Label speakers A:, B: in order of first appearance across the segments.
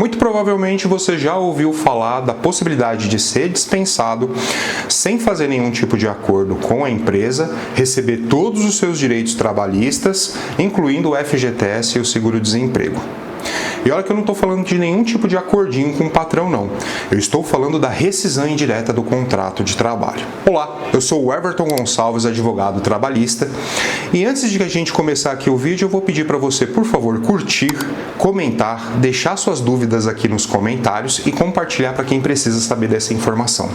A: Muito provavelmente você já ouviu falar da possibilidade de ser dispensado sem fazer nenhum tipo de acordo com a empresa, receber todos os seus direitos trabalhistas, incluindo o FGTS e o seguro-desemprego. E olha que eu não estou falando de nenhum tipo de acordinho com o patrão, não. Eu estou falando da rescisão indireta do contrato de trabalho. Olá, eu sou o Everton Gonçalves, advogado trabalhista. E antes de a gente começar aqui o vídeo, eu vou pedir para você, por favor, curtir, comentar, deixar suas dúvidas aqui nos comentários e compartilhar para quem precisa saber dessa informação.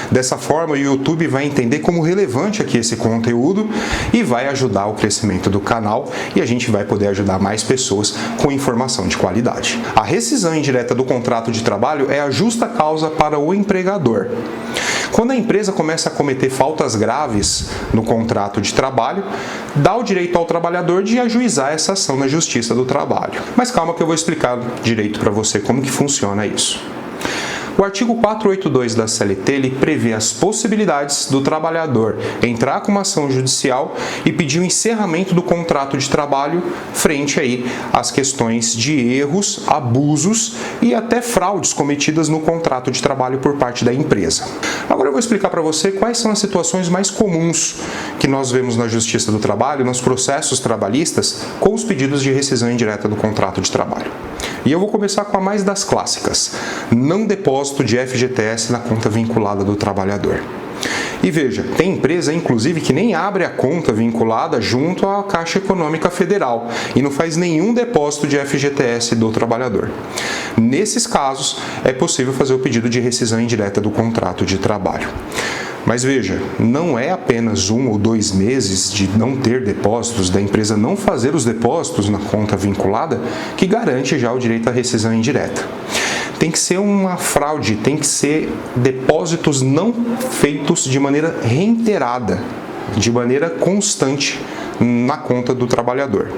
A: Dessa forma, o YouTube vai entender como relevante aqui esse conteúdo e vai ajudar o crescimento do canal e a gente vai poder ajudar mais pessoas com informação de qualidade. A rescisão indireta do contrato de trabalho é a justa causa para o empregador. Quando a empresa começa a cometer faltas graves no contrato de trabalho, dá o direito ao trabalhador de ajuizar essa ação na Justiça do Trabalho. Mas calma que eu vou explicar direito para você como que funciona isso. O artigo 482 da CLT ele prevê as possibilidades do trabalhador entrar com uma ação judicial e pedir o encerramento do contrato de trabalho frente aí às questões de erros, abusos e até fraudes cometidas no contrato de trabalho por parte da empresa. Agora eu vou explicar para você quais são as situações mais comuns que nós vemos na Justiça do Trabalho, nos processos trabalhistas, com os pedidos de rescisão indireta do contrato de trabalho. E eu vou começar com a mais das clássicas: não depósito de FGTS na conta vinculada do trabalhador. E veja, tem empresa, inclusive, que nem abre a conta vinculada junto à Caixa Econômica Federal e não faz nenhum depósito de FGTS do trabalhador. Nesses casos, é possível fazer o pedido de rescisão indireta do contrato de trabalho. Mas veja, não é apenas 1 ou 2 meses de não ter depósitos, da empresa não fazer os depósitos na conta vinculada, que garante já o direito à rescisão indireta. Tem que ser uma fraude, tem que ser depósitos não feitos de maneira reiterada, de maneira constante na conta do trabalhador.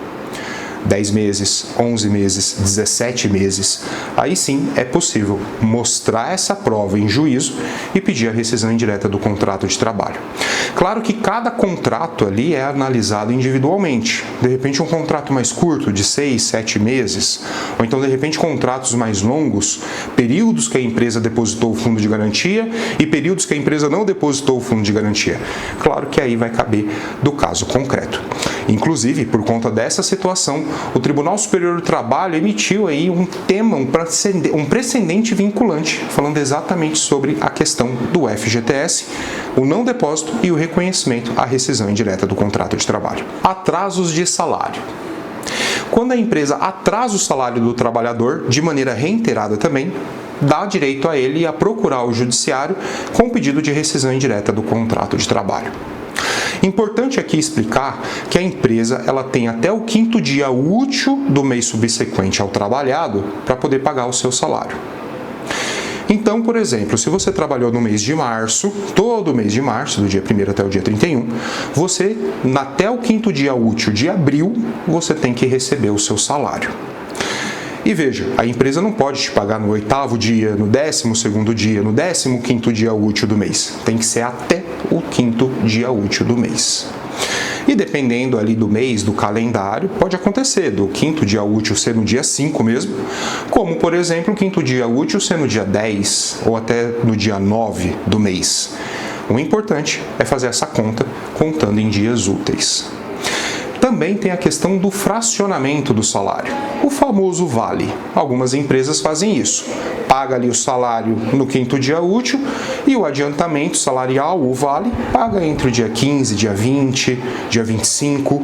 A: 10 meses, 11 meses, 17 meses, aí sim é possível mostrar essa prova em juízo e pedir a rescisão indireta do contrato de trabalho. Claro que cada contrato ali é analisado individualmente. De repente um contrato mais curto, de 6, 7 meses, ou então de repente contratos mais longos, períodos que a empresa depositou o fundo de garantia e períodos que a empresa não depositou o fundo de garantia. Claro que aí vai caber do caso concreto. Inclusive, por conta dessa situação, o Tribunal Superior do Trabalho emitiu aí um precedente vinculante, falando exatamente sobre a questão do FGTS, o não depósito e o reconhecimento à rescisão indireta do contrato de trabalho. Atrasos de salário. Quando a empresa atrasa o salário do trabalhador, de maneira reiterada também, dá direito a ele a procurar o judiciário com o pedido de rescisão indireta do contrato de trabalho. Importante aqui explicar que a empresa ela tem até o 5º dia útil do mês subsequente ao trabalhado para poder pagar o seu salário. Então, por exemplo, se você trabalhou no mês de março, todo mês de março, do dia 1º até o dia 31, você, até o 5º dia útil de abril, você tem que receber o seu salário. E veja, a empresa não pode te pagar no 8º dia, no 12º dia, no 15º dia útil do mês. Tem que ser até o 5º dia útil do mês. E dependendo ali do mês, do calendário, pode acontecer do 5º dia útil ser no dia 5 mesmo, como, por exemplo, o 5º dia útil ser no dia 10 ou até no dia 9 do mês. O importante é fazer essa conta contando em dias úteis. Também tem a questão do fracionamento do salário, o famoso vale. Algumas empresas fazem isso. Paga ali o salário no 5º dia útil e o adiantamento salarial, o vale, paga entre o dia 15, dia 20, dia 25.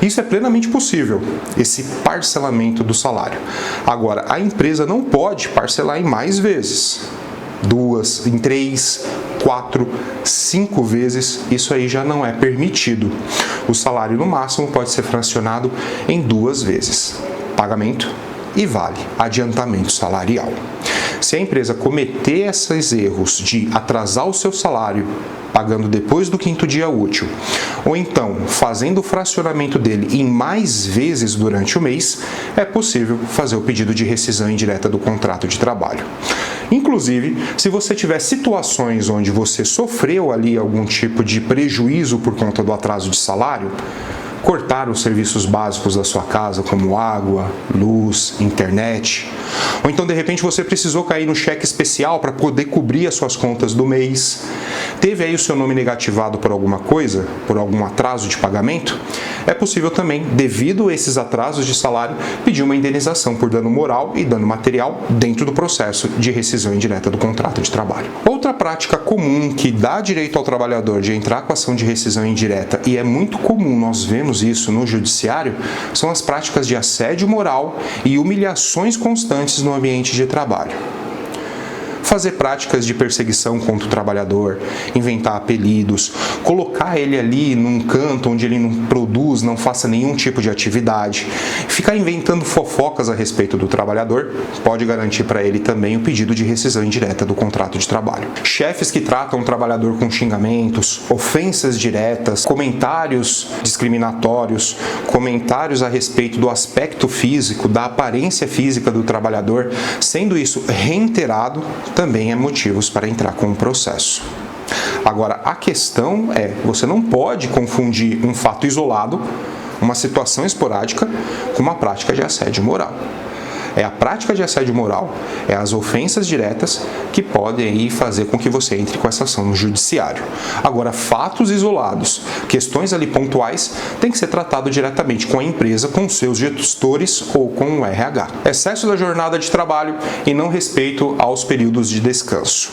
A: Isso é plenamente possível, esse parcelamento do salário. Agora, a empresa não pode parcelar em mais vezes. 2, em 3, 4, 5 vezes, isso aí já não é permitido. O salário no máximo pode ser fracionado em 2 vezes. Pagamento e vale, adiantamento salarial. Se a empresa cometer esses erros de atrasar o seu salário pagando depois do 5º dia útil, ou então fazendo o fracionamento dele em mais vezes durante o mês, é possível fazer o pedido de rescisão indireta do contrato de trabalho. Inclusive, se você tiver situações onde você sofreu ali algum tipo de prejuízo por conta do atraso de salário, cortar os serviços básicos da sua casa, como água, luz, internet. Ou então, de repente, você precisou cair no cheque especial para poder cobrir as suas contas do mês. Teve aí o seu nome negativado por alguma coisa, por algum atraso de pagamento? É possível também, devido a esses atrasos de salário, pedir uma indenização por dano moral e dano material dentro do processo de rescisão indireta do contrato de trabalho. Outra prática comum que dá direito ao trabalhador de entrar com ação de rescisão indireta, e é muito comum nós vemos isso no judiciário, são as práticas de assédio moral e humilhações constantes no ambiente de trabalho. Fazer práticas de perseguição contra o trabalhador, inventar apelidos, colocar ele ali num canto onde ele não produz, não faça nenhum tipo de atividade, ficar inventando fofocas a respeito do trabalhador, pode garantir para ele também o pedido de rescisão indireta do contrato de trabalho. Chefes que tratam o trabalhador com xingamentos, ofensas diretas, comentários discriminatórios, comentários a respeito do aspecto físico, da aparência física do trabalhador, sendo isso reiterado, também é motivos para entrar com o processo. Agora, a questão é, você não pode confundir um fato isolado, uma situação esporádica, com uma prática de assédio moral. É a prática de assédio moral, é as ofensas diretas que podem aí fazer com que você entre com essa ação no judiciário. Agora, fatos isolados, questões ali pontuais, tem que ser tratado diretamente com a empresa, com seus gestores ou com o RH. Excesso da jornada de trabalho e não respeito aos períodos de descanso.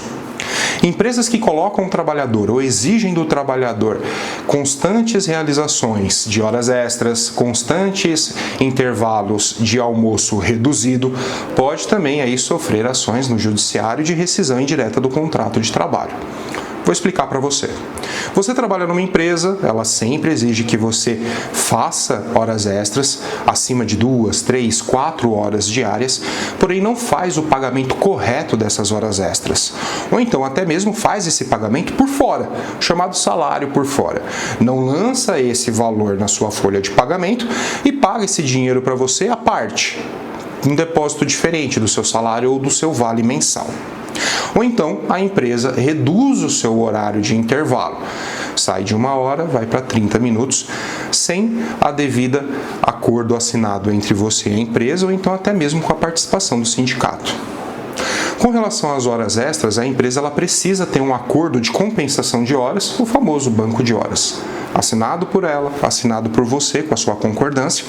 A: Empresas que colocam o trabalhador ou exigem do trabalhador constantes realizações de horas extras, constantes intervalos de almoço reduzido, pode também aí sofrer ações no judiciário de rescisão indireta do contrato de trabalho. Vou explicar para você. Você trabalha numa empresa, ela sempre exige que você faça horas extras, acima de 2, 3, 4 horas diárias, porém não faz o pagamento correto dessas horas extras. Ou então até mesmo faz esse pagamento por fora, chamado salário por fora. Não lança esse valor na sua folha de pagamento e paga esse dinheiro para você à parte, um depósito diferente do seu salário ou do seu vale mensal. Ou então a empresa reduz o seu horário de intervalo, sai de 1 hora, vai para 30 minutos, sem a devida acordo assinado entre você e a empresa, ou então até mesmo com a participação do sindicato. Com relação às horas extras, a empresa ela precisa ter um acordo de compensação de horas, o famoso banco de horas, assinado por ela, assinado por você com a sua concordância,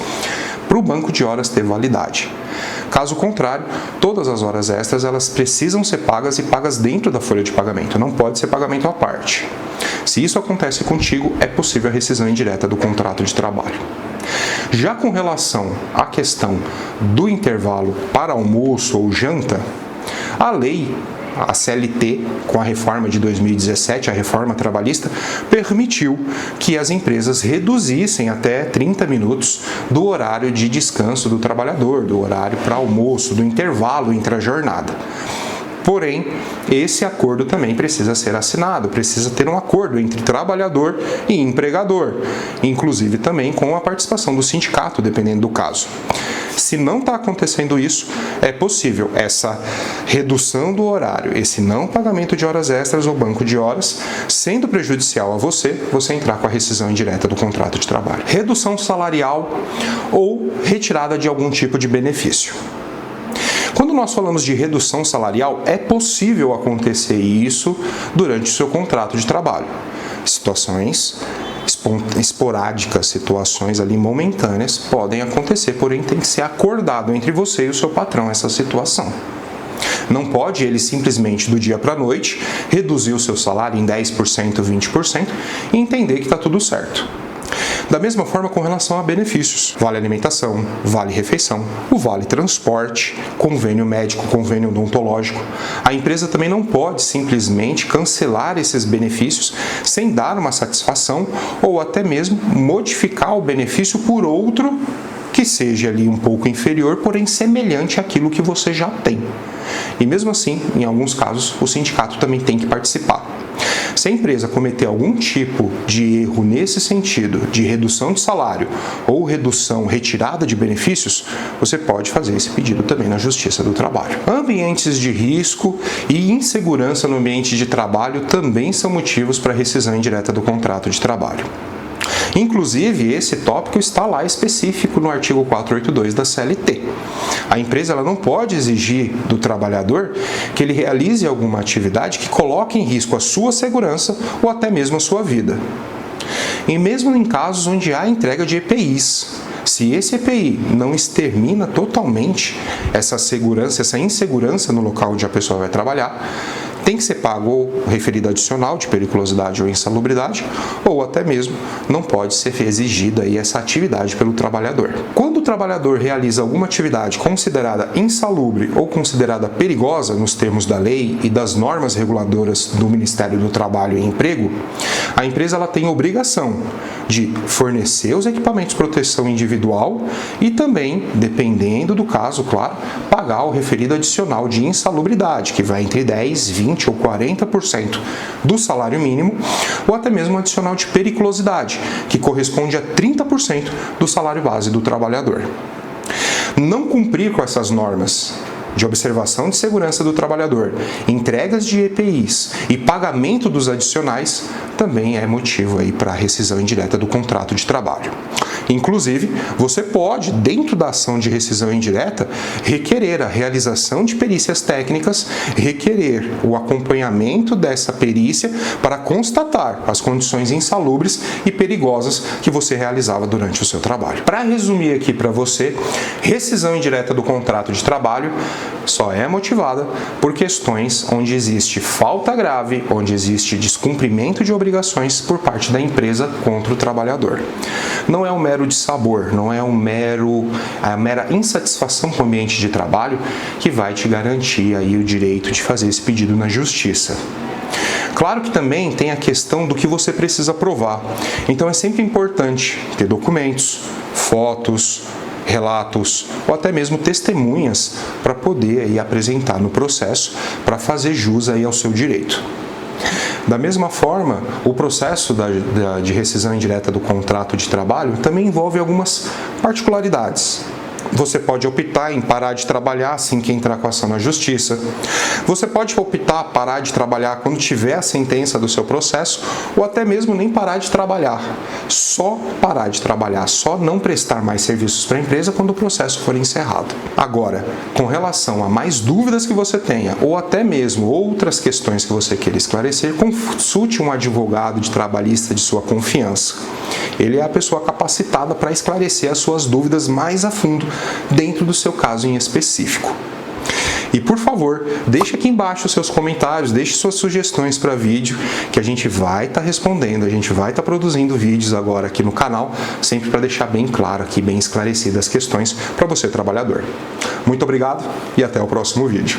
A: para o banco de horas ter validade. Caso contrário, todas as horas extras elas precisam ser pagas e pagas dentro da folha de pagamento, não pode ser pagamento à parte. Se isso acontece contigo, é possível a rescisão indireta do contrato de trabalho. Já com relação à questão do intervalo para almoço ou janta, a lei, a CLT, com a reforma de 2017, a reforma trabalhista, permitiu que as empresas reduzissem até 30 minutos do horário de descanso do trabalhador, do horário para almoço, do intervalo entre a jornada. Porém, esse acordo também precisa ser assinado, precisa ter um acordo entre trabalhador e empregador, inclusive também com a participação do sindicato, dependendo do caso. Se não está acontecendo isso, é possível essa redução do horário, esse não pagamento de horas extras ou banco de horas, sendo prejudicial a você entrar com a rescisão indireta do contrato de trabalho. Redução salarial ou retirada de algum tipo de benefício. Quando nós falamos de redução salarial, é possível acontecer isso durante o seu contrato de trabalho. Situações esporádicas, situações ali momentâneas podem acontecer, porém tem que ser acordado entre você e o seu patrão essa situação. Não pode ele simplesmente do dia para a noite reduzir o seu salário em 10%, 20% e entender que está tudo certo. Da mesma forma com relação a benefícios, vale alimentação, vale refeição, o vale transporte, convênio médico, convênio odontológico. A empresa também não pode simplesmente cancelar esses benefícios sem dar uma satisfação ou até mesmo modificar o benefício por outro que seja ali um pouco inferior, porém semelhante àquilo que você já tem. E mesmo assim, em alguns casos, o sindicato também tem que participar. Se a empresa cometer algum tipo de erro nesse sentido, de redução de salário ou retirada de benefícios, você pode fazer esse pedido também na Justiça do Trabalho. Ambientes de risco e insegurança no ambiente de trabalho também são motivos para rescisão indireta do contrato de trabalho. Inclusive, esse tópico está lá específico no artigo 482 da CLT. A empresa ela não pode exigir do trabalhador que ele realize alguma atividade que coloque em risco a sua segurança ou até mesmo a sua vida. E mesmo em casos onde há entrega de EPIs, se esse EPI não extermina totalmente essa segurança, essa insegurança no local onde a pessoa vai trabalhar, tem que ser pago ou referido adicional de periculosidade ou insalubridade, ou até mesmo não pode ser exigida aí essa atividade pelo trabalhador. Quando o trabalhador realiza alguma atividade considerada insalubre ou considerada perigosa nos termos da lei e das normas reguladoras do Ministério do Trabalho e Emprego, a empresa ela tem a obrigação de fornecer os equipamentos de proteção individual e também, dependendo do caso, claro, pagar o referido adicional de insalubridade, que vai entre 10, 20 ou 40% do salário mínimo, ou até mesmo um adicional de periculosidade, que corresponde a 30% do salário base do trabalhador. Não cumprir com essas normas de observação de segurança do trabalhador, entregas de EPIs e pagamento dos adicionais também é motivo aí para rescisão indireta do contrato de trabalho. Inclusive, você pode, dentro da ação de rescisão indireta, requerer a realização de perícias técnicas, requerer o acompanhamento dessa perícia para constatar as condições insalubres e perigosas que você realizava durante o seu trabalho. Para resumir aqui para você, rescisão indireta do contrato de trabalho só é motivada por questões onde existe falta grave, onde existe descumprimento de obrigações por parte da empresa contra o trabalhador. Não é um mero dissabor, não é a mera insatisfação com o ambiente de trabalho que vai te garantir aí o direito de fazer esse pedido na justiça. Claro que também tem a questão do que você precisa provar. Então é sempre importante ter documentos, fotos, relatos ou até mesmo testemunhas para poder aí apresentar no processo para fazer jus aí ao seu direito. Da mesma forma, o processo de rescisão indireta do contrato de trabalho também envolve algumas particularidades. Você pode optar em parar de trabalhar assim que entrar com a ação na justiça. Você pode optar parar de trabalhar quando tiver a sentença do seu processo ou até mesmo nem parar de trabalhar. Só parar de trabalhar, só não prestar mais serviços para a empresa quando o processo for encerrado. Agora, com relação a mais dúvidas que você tenha ou até mesmo outras questões que você queira esclarecer, consulte um advogado de trabalhista de sua confiança. Ele é a pessoa capacitada para esclarecer as suas dúvidas mais a fundo dentro do seu caso em específico. E por favor, deixe aqui embaixo os seus comentários, deixe suas sugestões para vídeo, que a gente vai estar respondendo, a gente vai estar produzindo vídeos agora aqui no canal, sempre para deixar bem claro aqui, bem esclarecidas as questões para você trabalhador. Muito obrigado e até o próximo vídeo.